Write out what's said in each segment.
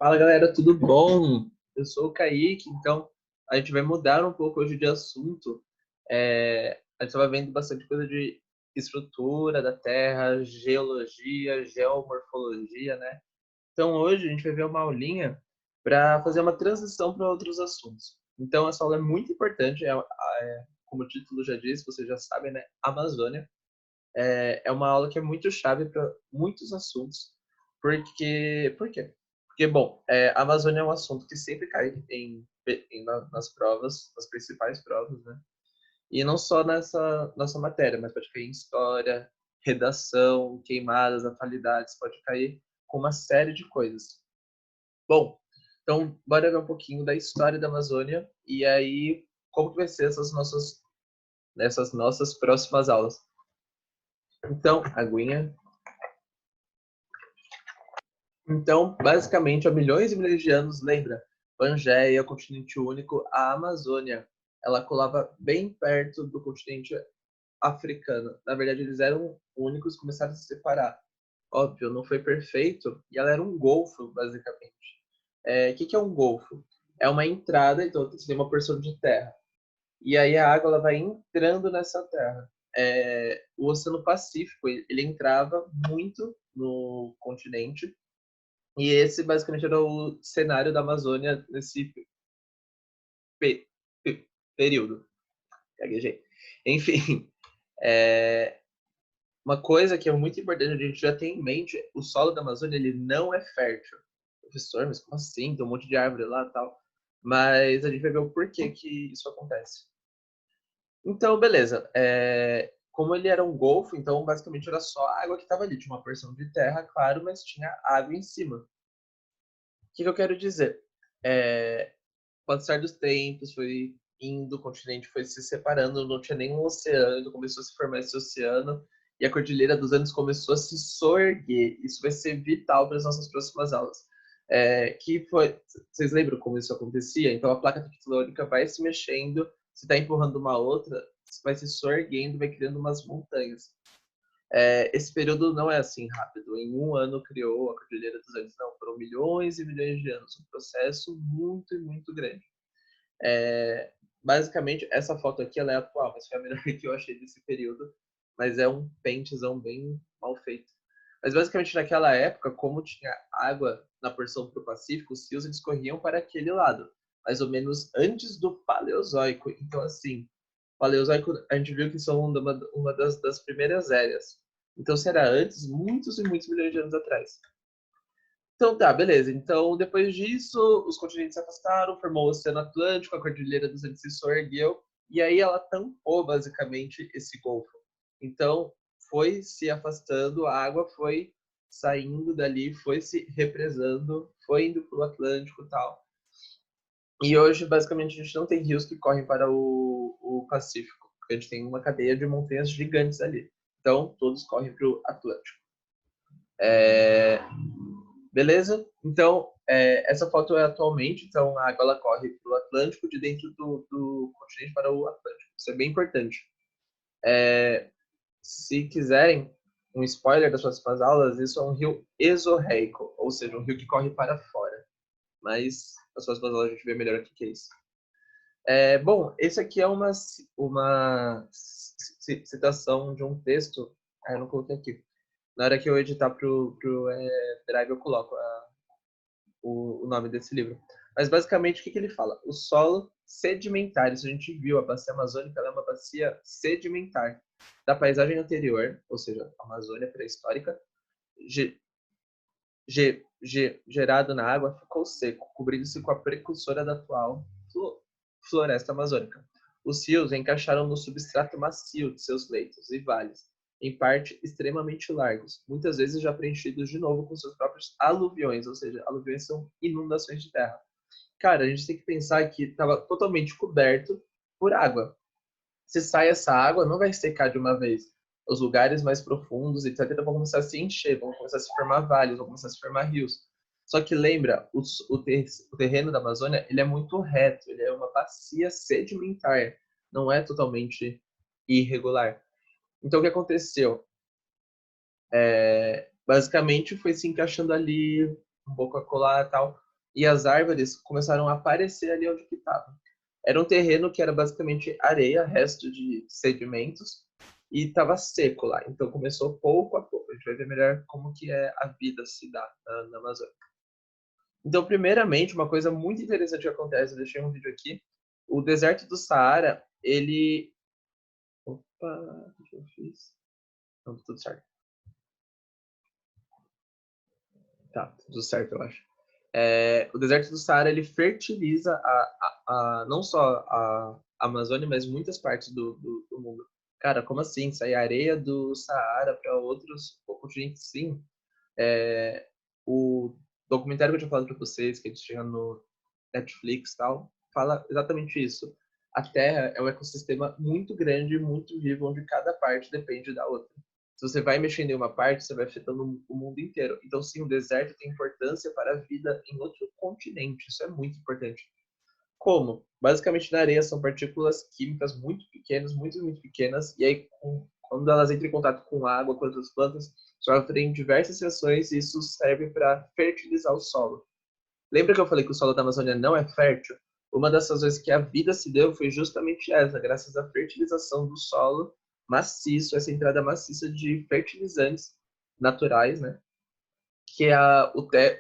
Fala galera, tudo bom? Eu sou o Kaique, então a gente vai mudar um pouco hoje de assunto. A gente estava vendo bastante coisa de estrutura da Terra, geologia, geomorfologia, né? Então hoje a gente vai ver uma aulinha para fazer uma transição para outros assuntos. Então essa aula é muito importante, como o título já diz, vocês já sabem, né? Amazônia. É uma aula que é muito chave para muitos assuntos. Por quê? Porque, bom, a Amazônia é um assunto que sempre cai nas provas, nas principais provas, né? E não só nessa nossa matéria, mas pode cair em história, redação, queimadas, atualidades, pode cair com uma série de coisas. Bom, então, bora ver um pouquinho da história da Amazônia e aí como que vai ser nessas nossas próximas aulas. Então, aguinha. Então, basicamente, há milhões e milhões de anos, lembra? Pangeia, continente único, a Amazônia, ela colava bem perto do continente africano. Na verdade, eles eram únicos, começaram a se separar. Óbvio, não foi perfeito, e ela era um golfo, basicamente. O que é um golfo? É uma entrada, então você tem uma porção de terra. E aí a água ela vai entrando nessa terra. O Oceano Pacífico, ele entrava muito no continente, e esse basicamente era o cenário da Amazônia nesse pe- período. Gaguejei. Enfim, é, uma coisa que é muito importante a gente já ter em mente, o solo da Amazônia ele não é fértil. Professor, mas como assim? Tem um monte de árvore lá e tal. Mas a gente vai ver o porquê que isso acontece. Então, beleza. Como ele era um golfo, então basicamente era só a água que estava ali. Tinha uma porção de terra, claro, mas tinha água em cima. O que eu quero dizer? É, passar dos tempos, foi indo, o continente foi se separando, não tinha nenhum oceano, começou a se formar esse oceano, e a Cordilheira dos Andes começou a se soerguer. Isso vai ser vital para as nossas próximas aulas. Vocês lembram como isso acontecia? Então a placa tectônica vai se mexendo, se está empurrando uma outra, vai se soerguendo, vai criando umas montanhas. Esse período não é assim rápido. Em um ano criou a Cordilheira dos Andes. Não, foram milhões e milhões de anos. Um processo muito, muito grande. Basicamente, essa foto aqui ela é atual, mas foi a melhor que eu achei desse período. Mas é um pentezão bem mal feito. Mas basicamente naquela época, como tinha água na porção para o Pacífico, os rios eles corriam para aquele lado, mais ou menos antes do Paleozoico. Então, assim, Paleozoico a gente viu que são uma das primeiras eras. Então, será antes, muitos e muitos milhões de anos atrás. Então tá, beleza. Então, depois disso, os continentes se afastaram, formou o Oceano Atlântico, a Cordilheira dos Andes se soergueu, e aí ela tampou basicamente esse golfo. Então, foi se afastando, a água foi saindo dali, foi se represando, foi indo para o Atlântico e tal. E hoje, basicamente, a gente não tem rios que correm para o Pacífico, porque a gente tem uma cadeia de montanhas gigantes ali. Então, todos correm para o Atlântico. É, Beleza? Então, essa foto é atualmente, então a água ela corre para o Atlântico, de dentro do continente para o Atlântico. Isso é bem importante. Se quiserem um spoiler das próximas aulas, isso é um rio exorreico, ou seja, um rio que corre para fora. Mas nas próximas aulas a gente vê melhor o que é isso. Bom, esse aqui é uma citação de um texto. Eu não coloquei aqui. Na hora que eu editar pro Drive, eu coloco o nome desse livro. Mas basicamente o que ele fala? O solo sedimentar, isso a gente viu, a bacia amazônica é uma bacia sedimentar da paisagem anterior, ou seja, a Amazônia pré-histórica, ge, gerado na água, ficou seco, cobrindo-se com a precursora da atual floresta amazônica. Os rios encaixaram no substrato macio de seus leitos e vales, em parte extremamente largos, muitas vezes já preenchidos de novo com seus próprios aluviões, ou seja, aluviões são inundações de terra. Cara, a gente tem que pensar que estava totalmente coberto por água. Se sai essa água, não vai secar de uma vez. Os lugares mais profundos, etc., vão começar a se encher, vão começar a se formar vales, vão começar a se formar rios. Só que lembra, o terreno da Amazônia ele é muito reto, ele é uma bacia sedimentar, não é totalmente irregular. Então, o que aconteceu? Basicamente, foi se encaixando ali, um pouco a colar e tal. e as árvores começaram a aparecer ali onde que estava. Era um terreno que era basicamente areia, resto de sedimentos, e estava seco lá. Então começou pouco a pouco. A gente vai ver melhor como que é a vida se dá na Amazônia. Então, primeiramente, uma coisa muito interessante que acontece, eu deixei um vídeo aqui, o deserto do Saara, ele... Opa, o que eu fiz? Não, tudo certo. Tá, tudo certo, eu acho. O deserto do Saara, ele fertiliza não só a Amazônia, mas muitas partes do mundo. Cara, como assim? Sair areia do Saara para outros continentes? Sim. O documentário que eu tinha falado para vocês, que a gente tinha no Netflix e tal, fala exatamente isso. A Terra é um ecossistema muito grande, muito vivo, onde cada parte depende da outra. Se você vai mexendo em uma parte, você vai afetando o mundo inteiro. Então, sim, o deserto tem importância para a vida em outro continente. Isso é muito importante. Como? Basicamente, na areia são partículas químicas muito pequenas, muito, muito pequenas, e aí, quando elas entram em contato com água, com outras plantas, sofrem diversas reações e isso serve para fertilizar o solo. Lembra que eu falei que o solo da Amazônia não é fértil? Uma das razões que a vida se deu foi justamente essa, graças à fertilização do solo maciço, essa entrada maciça de fertilizantes naturais, né? Que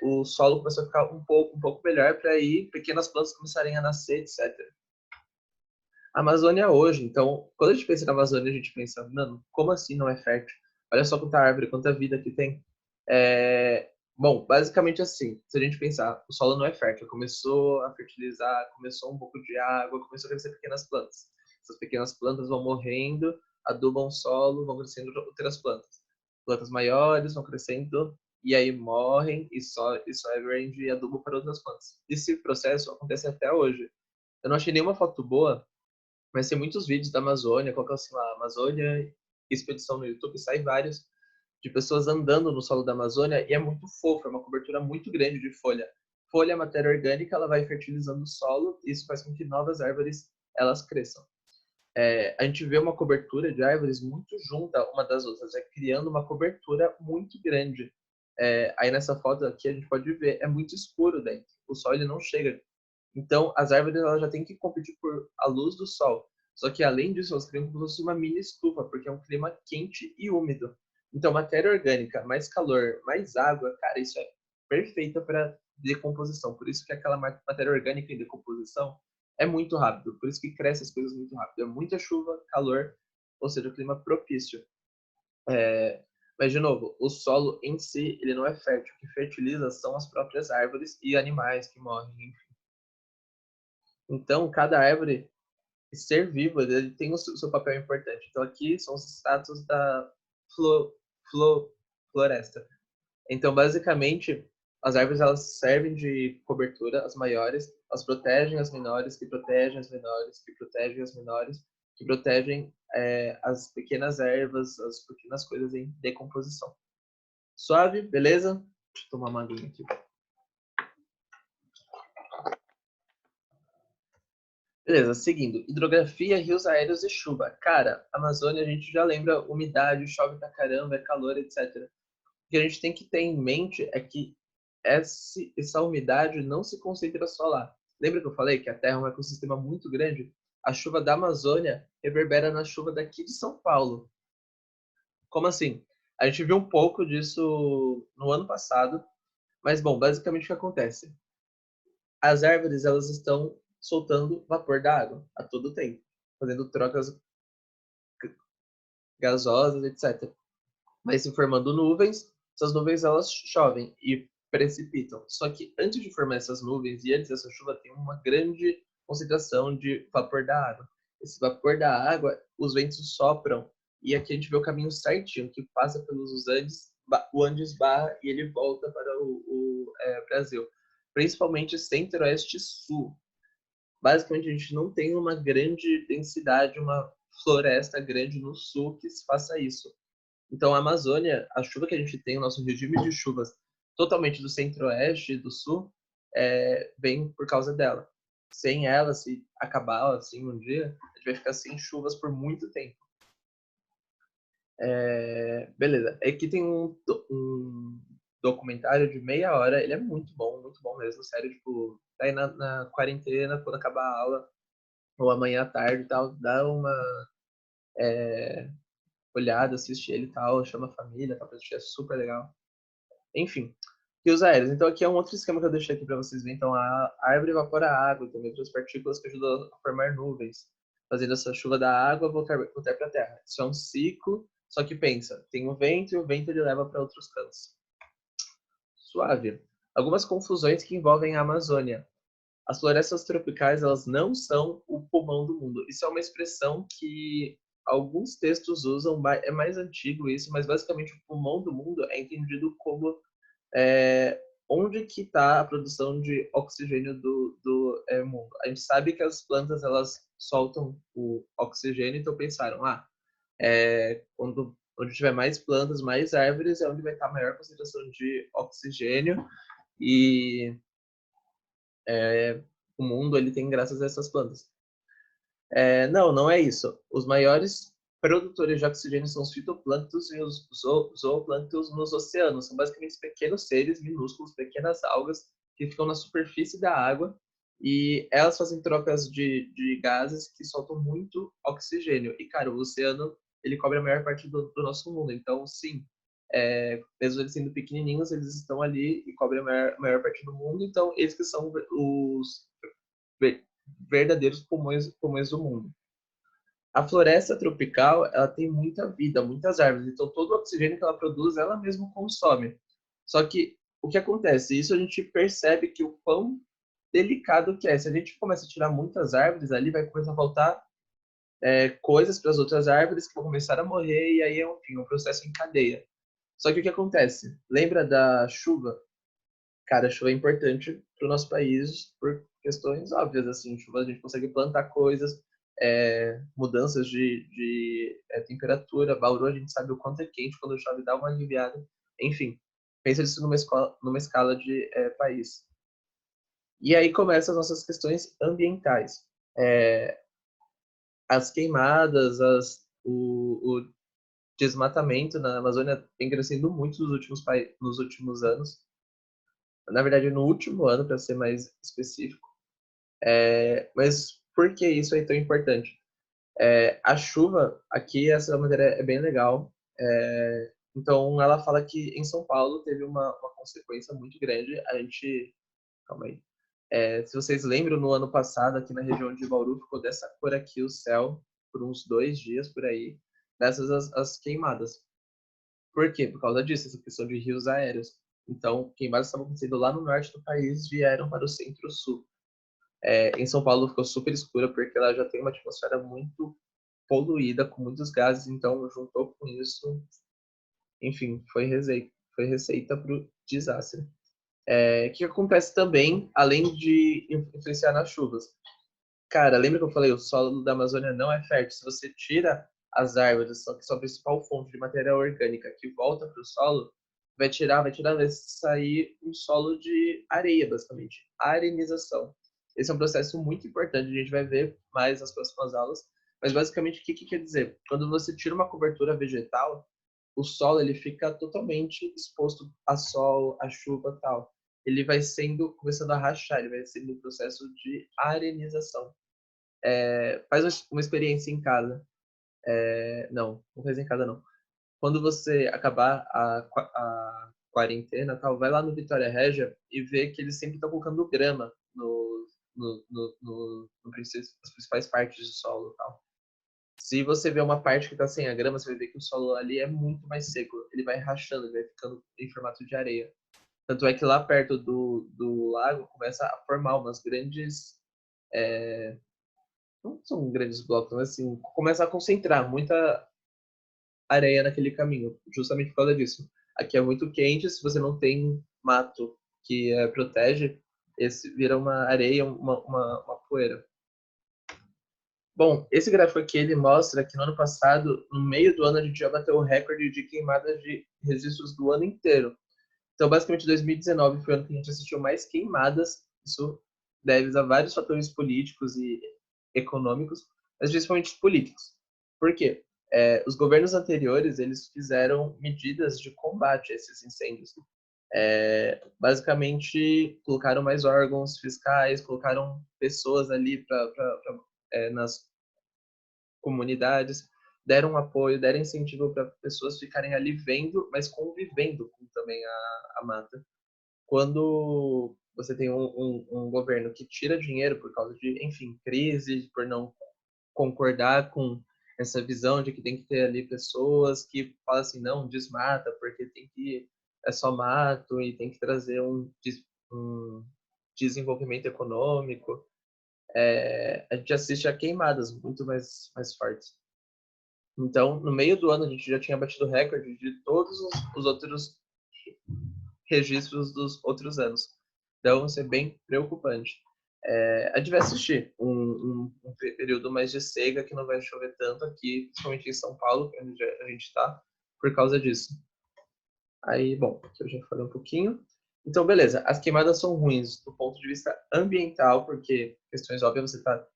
o solo começou a ficar um pouco melhor para aí pequenas plantas começarem a nascer, etc. A Amazônia hoje, então, quando a gente pensa na Amazônia, a gente pensa, mano, como assim não é fértil? Olha só quanta árvore, quanta vida que tem. Bom, basicamente assim, se a gente pensar, o solo não é fértil, começou a fertilizar, começou um pouco de água, começou a crescer pequenas plantas. Essas pequenas plantas vão morrendo, adubam o solo, vão crescendo outras plantas. Plantas maiores vão crescendo e aí morrem e só é verde e adubo para outras plantas. Esse processo acontece até hoje. Eu não achei nenhuma foto boa, mas tem muitos vídeos da Amazônia, coloca assim lá, Amazônia Expedição no YouTube, sai vários de pessoas andando no solo da Amazônia e é muito fofo, é uma cobertura muito grande de folha. Folha é matéria orgânica, ela vai fertilizando o solo e isso faz com que novas árvores elas cresçam. A gente vê uma cobertura de árvores muito junta uma das outras, criando uma cobertura muito grande. Aí nessa foto aqui a gente pode ver, é muito escuro dentro, o sol ele não chega. Então as árvores elas já têm que competir por a luz do sol. Só que além disso elas criam como se fosse uma mini estufa, porque é um clima quente e úmido. Então matéria orgânica, mais calor, mais água, cara, isso é perfeita para decomposição. Por isso que aquela matéria orgânica em decomposição é muito rápido, por isso que crescem as coisas muito rápido. É muita chuva, calor, ou seja, o clima propício. Mas, de novo, o solo em si, ele não é fértil. O que fertiliza são as próprias árvores e animais que morrem, enfim. Então, cada árvore, ser vivo, ele tem o seu papel importante. Então, aqui são os status da flo, flo, floresta. Então, basicamente, as árvores elas servem de cobertura às maiores, elas protegem as menores, que protegem as menores, que protegem as menores, que protegem as pequenas ervas, as pequenas coisas em decomposição. Suave, beleza? Deixa eu tomar uma aguinha aqui. Beleza, seguindo. Hidrografia, rios aéreos e chuva. Cara, Amazônia a gente já lembra umidade, chove pra caramba, é calor, etc. O que a gente tem que ter em mente é que essa umidade não se concentra só lá. Lembra que eu falei que a Terra é um ecossistema muito grande? A chuva da Amazônia reverbera na chuva daqui de São Paulo. Como assim? A gente viu um pouco disso no ano passado, mas bom, basicamente o que acontece? As árvores elas estão soltando vapor da água a todo tempo, fazendo trocas gasosas, etc. Vai se formando nuvens, essas nuvens elas chovem e precipitam. Só que antes de formar essas nuvens e antes dessa chuva tem uma grande concentração de vapor da água. Esse vapor da água, os ventos sopram e aqui a gente vê o caminho certinho que passa pelos Andes, o Andes barra e ele volta para o Brasil, principalmente centro-oeste e sul. Basicamente a gente não tem uma grande densidade, uma floresta grande no sul que faça isso. Então, a Amazônia, a chuva que a gente tem, o nosso regime de chuvas totalmente do centro-oeste e do sul, vem por causa dela. Sem ela, se acabar assim um dia, a gente vai ficar sem chuvas por muito tempo. Beleza. Aqui tem um documentário de meia hora, ele é muito bom, muito bom mesmo, sério, tipo, aí na quarentena, quando acabar a aula, ou amanhã à tarde e tal, dá uma olhada, assiste ele e tal, chama a família, tá, pra assistir, é super legal. Enfim, rios aéreos. Então aqui é um outro esquema que eu deixei aqui para vocês verem. Então a árvore evapora a água, também outras partículas que ajudam a formar nuvens, fazendo essa chuva da água voltar para a Terra. Isso é um ciclo, só que pensa, tem o vento e o vento ele leva para outros cantos. Suave. Algumas confusões que envolvem a Amazônia. As florestas tropicais, elas não são o pulmão do mundo. Isso é uma expressão que alguns textos usam, é mais antigo isso, mas basicamente o pulmão do mundo é entendido como onde que está a produção de oxigênio do mundo. A gente sabe que as plantas elas soltam o oxigênio, então pensaram, onde tiver mais plantas, mais árvores, é onde vai estar a maior concentração de oxigênio e o mundo ele tem graças a essas plantas. Não é isso. Os maiores produtores de oxigênio são os fitoplânctons e os zooplânctons nos oceanos. São basicamente pequenos seres minúsculos, pequenas algas que ficam na superfície da água e elas fazem trocas de gases que soltam muito oxigênio. E, cara, o oceano ele cobre a maior parte do nosso mundo. Então, sim, mesmo eles sendo pequenininhos, eles estão ali e cobrem a maior parte do mundo. Então, eles que são os verdadeiros pulmões do mundo. A floresta tropical, ela tem muita vida, muitas árvores, então todo o oxigênio que ela produz, ela mesma consome. Só que o que acontece? Isso a gente percebe que o quão delicado que é. Se a gente começa a tirar muitas árvores, ali vai começar a faltar coisas para as outras árvores que vão começar a morrer e aí é um processo em cadeia. Só que o que acontece? Lembra da chuva? Cara, a chuva é importante para o nosso país por questões óbvias, assim, chuva a gente consegue plantar coisas, mudanças de temperatura, Bauru a gente sabe o quanto é quente quando chove, dá uma aliviada, enfim, pensa isso numa escala de país. E aí começam as nossas questões ambientais. As queimadas, o desmatamento na Amazônia tem crescendo muito nos últimos anos, na verdade no último ano, para ser mais específico. Mas por que isso é tão importante? A chuva, aqui, essa matéria é bem legal. Então, ela fala que em São Paulo teve uma consequência muito grande. A gente. Calma aí. Se vocês lembram, no ano passado, aqui na região de Bauru, ficou dessa cor aqui o céu, por uns 2 dias por aí, dessas as queimadas. Por quê? Por causa disso, essa questão de rios aéreos. Então, queimadas estavam acontecendo lá no norte do país, vieram para o centro-sul. Em São Paulo ficou super escura porque ela já tem uma atmosfera muito poluída com muitos gases, então juntou com isso, enfim, foi receita para o desastre. O que acontece também, além de influenciar nas chuvas? Cara, lembra que eu falei, o solo da Amazônia não é fértil. Se você tira as árvores, que são a principal fonte de matéria orgânica que volta para o solo, vai sair um solo de areia, basicamente. Arenização. Esse é um processo muito importante, a gente vai ver mais nas próximas aulas. Mas basicamente, o que quer dizer? Quando você tira uma cobertura vegetal, o solo ele fica totalmente exposto a sol, a chuva e tal. Ele vai começando a rachar, ele vai sendo um processo de arenização. Faz uma experiência em casa. Não faz em casa não. Quando você acabar a quarentena, tal, vai lá no Vitória Regia e vê que eles sempre estão colocando grama nas principais partes do solo, tal. Se você vê uma parte que está sem a grama, você vai ver que o solo ali é muito mais seco. Ele vai rachando, ele vai ficando em formato de areia. Tanto é que lá perto do lago começa a formar umas grandes não são grandes blocos, mas assim, começa a concentrar muita areia naquele caminho, justamente por causa disso. Aqui é muito quente, se você não tem mato que protege, esse vira uma areia, uma poeira. Bom, esse gráfico aqui ele mostra que no ano passado, no meio do ano, a gente já bateu o recorde de queimadas de registros do ano inteiro. Então, basicamente, 2019 foi o ano que a gente assistiu mais queimadas. Isso deve a vários fatores políticos e econômicos, mas principalmente políticos. Por quê? Os governos anteriores eles fizeram medidas de combate a esses incêndios. Basicamente, colocaram mais órgãos fiscais, colocaram pessoas ali nas comunidades, deram apoio, deram incentivo para pessoas ficarem ali vendo, mas convivendo com também a mata. Quando você tem um governo que tira dinheiro por causa de, enfim, crise, por não concordar com essa visão de que tem que ter ali pessoas que falam assim, não, desmata, porque é só mato e tem que trazer um desenvolvimento econômico. A gente assiste a queimadas muito mais fortes. Então, no meio do ano, a gente já tinha batido o recorde de todos os outros registros dos outros anos. Então, isso é bem preocupante. A gente vai assistir um período mais de seca, que não vai chover tanto aqui, principalmente em São Paulo, onde a gente está, por causa disso. Aí, bom, aqui eu já falei um pouquinho. Então, beleza, as queimadas são ruins do ponto de vista ambiental, porque, questões óbvias, você está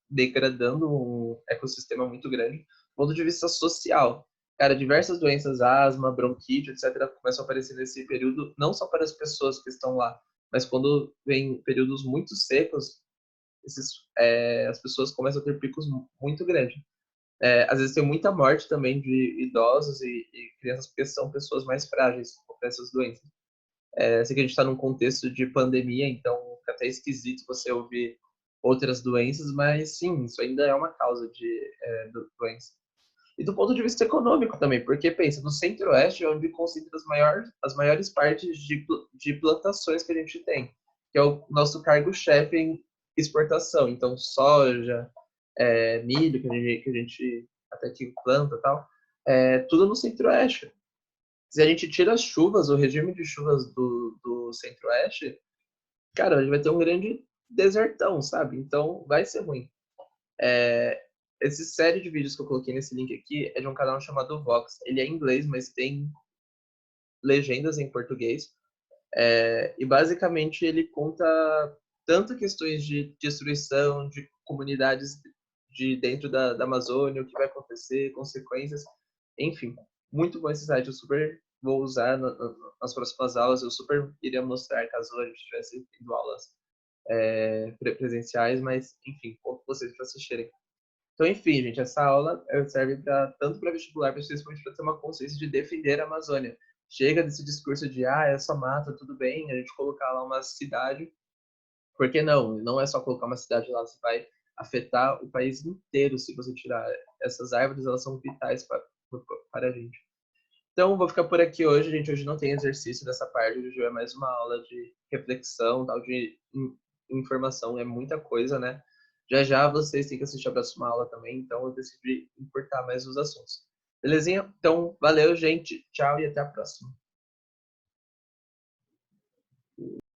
degradando um ecossistema muito grande. Do ponto de vista social, cara, diversas doenças, asma, bronquite, etc., começam a aparecer nesse período, não só para as pessoas que estão lá, mas quando vem períodos muito secos, as pessoas começam a ter picos muito grandes. Às vezes tem muita morte também de idosos e crianças, porque são pessoas mais frágeis para essas doenças. Sei que a gente está num contexto de pandemia, então fica até esquisito você ouvir outras doenças, mas sim, isso ainda é uma causa de doença. E do ponto de vista econômico também, porque pensa, no centro-oeste é onde concentra as maiores partes de plantações que a gente tem, que é o nosso cargo-chefe em exportação. Então, soja, milho, que a gente até aqui planta e tal, tudo no centro-oeste. Se a gente tira as chuvas, o regime de chuvas do centro-oeste, cara, a gente vai ter um grande desertão, sabe? Então, vai ser ruim. É, essa série de vídeos que eu coloquei nesse link aqui é de um canal chamado Vox. Ele é em inglês, mas tem legendas em português. E basicamente ele conta tanto questões de destruição de comunidades de dentro da Amazônia, o que vai acontecer, consequências, enfim. Muito bom esse site, eu super vou usar nas próximas aulas, eu super iria mostrar caso a gente tivesse tendo aulas presenciais, mas enfim, conto com vocês para assistirem. Então, enfim, gente, essa aula serve tanto para vestibular, principalmente para ter uma consciência de defender a Amazônia. Chega desse discurso de, é só mata, tudo bem, a gente colocar lá uma cidade. Por que não? Não é só colocar uma cidade lá, você vai afetar o país inteiro se você tirar. Essas árvores, elas são vitais para a gente. Então, vou ficar por aqui hoje, gente. Hoje não tem exercício dessa parte, hoje é mais uma aula de reflexão, tal, de informação, é muita coisa, né? Já já vocês têm que assistir a próxima aula também, então eu decidi importar mais os assuntos. Belezinha? Então, valeu, gente. Tchau e até a próxima.